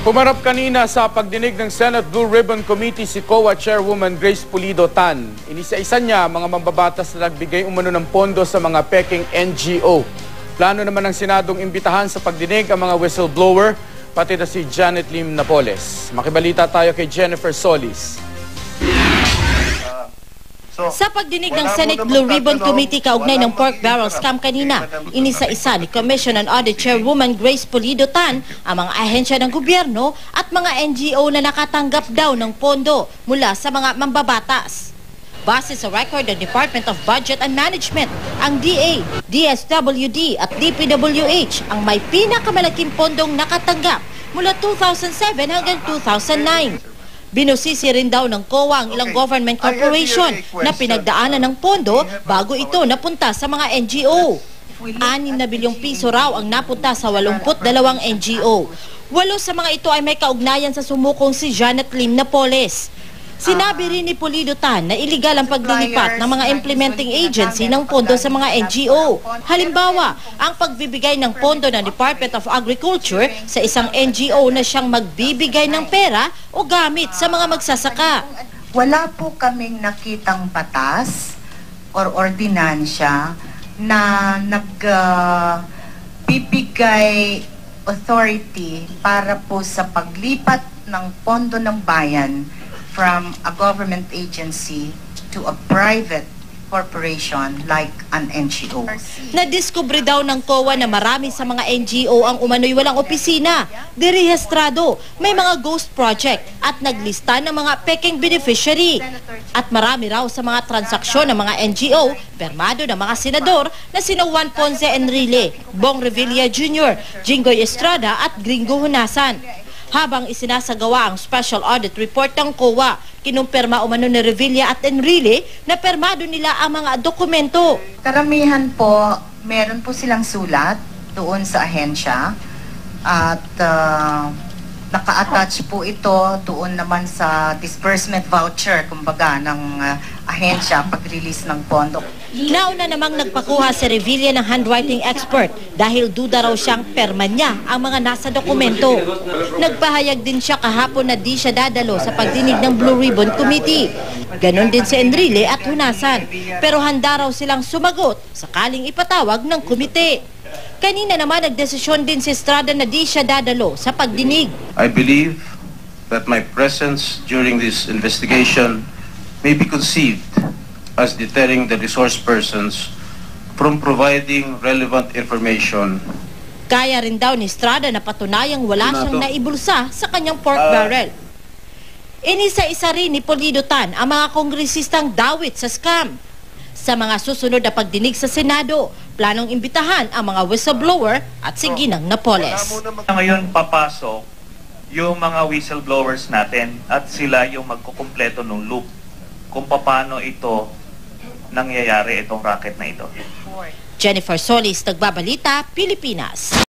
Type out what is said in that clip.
Humarap kanina sa pagdinig ng Senate Blue Ribbon Committee si COA Chairwoman Grace Pulido Tan. Inisa-isa niya mga mambabatas na nagbigay umano ng pondo sa mga peking NGO. Plano naman ng Senadong imbitahan sa pagdinig ang mga whistleblower, pati na si Janet Lim Napoles. Makibalita tayo kay Jennifer Solis. Sa pagdinig ng Senate Blue Ribbon Committee kaugnay ng pork barrel scam kanina, inisa-isa ni Commission on Audit Chairwoman Grace Pulido Tan ang mga ahensya ng gobyerno at mga NGO na nakatanggap daw ng pondo mula sa mga mambabatas. Base sa record ng Department of Budget and Management, ang DA, DSWD at DPWH ang may pinakamalaking pondong nakatanggap mula 2007 hanggang 2009. Binusisi rin daw ng COA ang ilang government corporation na pinagdaanan ng pondo bago ito napunta sa mga NGO. 6 na bilyong piso raw ang napunta sa 82 NGO. 8 sa mga ito ay may kaugnayan sa sumukong si Janet Lim Napoles. Sinabi rin ni Pulido Tan na iligal ang paglilipat ng mga implementing agency ng pondo sa mga NGO. Halimbawa, ang pagbibigay ng pondo ng Department of Agriculture sa isang NGO na siyang magbibigay ng pera o gamit sa mga magsasaka. Wala po kaming nakitang batas or ordinansya na nagbibigay authority para po sa paglipat ng pondo ng bayan from a government agency to a private corporation like an NGO. Nadiskubre daw ng COA na marami sa mga NGO ang umano'y walang opisina, direhistrado, may mga ghost project at naglista ng mga peking beneficiary. At marami raw sa mga transaksyon ng mga NGO, permado ng mga senador na sina Juan Ponce Enrile, Bong Revilla Jr., Jinggoy Estrada at Gringo Hunasan. Habang isinasagawa ang special audit report ng COA, kinumpirma umano ni Revilla at Enrile na permado nila ang mga dokumento. Karamihan po, meron po silang sulat doon sa ahensya at naka-attach po ito doon naman sa disbursement voucher, kumbaga, ng ahensya pag-release ng pondo. Nauna namang nagpakuha si Revilla ng handwriting expert dahil duda raw siyang perma niya ang mga nasa dokumento. Nagpahayag din siya kahapon na di siya dadalo sa pagdinig ng Blue Ribbon Committee. Ganon din si Enrile at Hunasan, pero handa raw silang sumagot sakaling ipatawag ng komite. Kanina naman nagdesisyon din si Estrada na di siya dadalo sa pagdinig. I believe that my presence during this investigation may be conceived as deterring the resource persons from providing relevant information. Kaya rin daw ni Estrada na patunayang wala siyang naibulsa sa kanyang pork barrel. Inisa-isa rin ni Pulido Tan ang mga kongresistang dawit sa scam. Sa mga susunod na pagdinig sa Senado, planong imbitahan ang mga whistleblower at si Ginang Napoles. Ngayon papasok yung mga whistleblowers natin at sila yung magkukumpleto ng loop kung paano ito nangyayari itong racket na ito. Jennifer Solis, Nagbabalita, Pilipinas.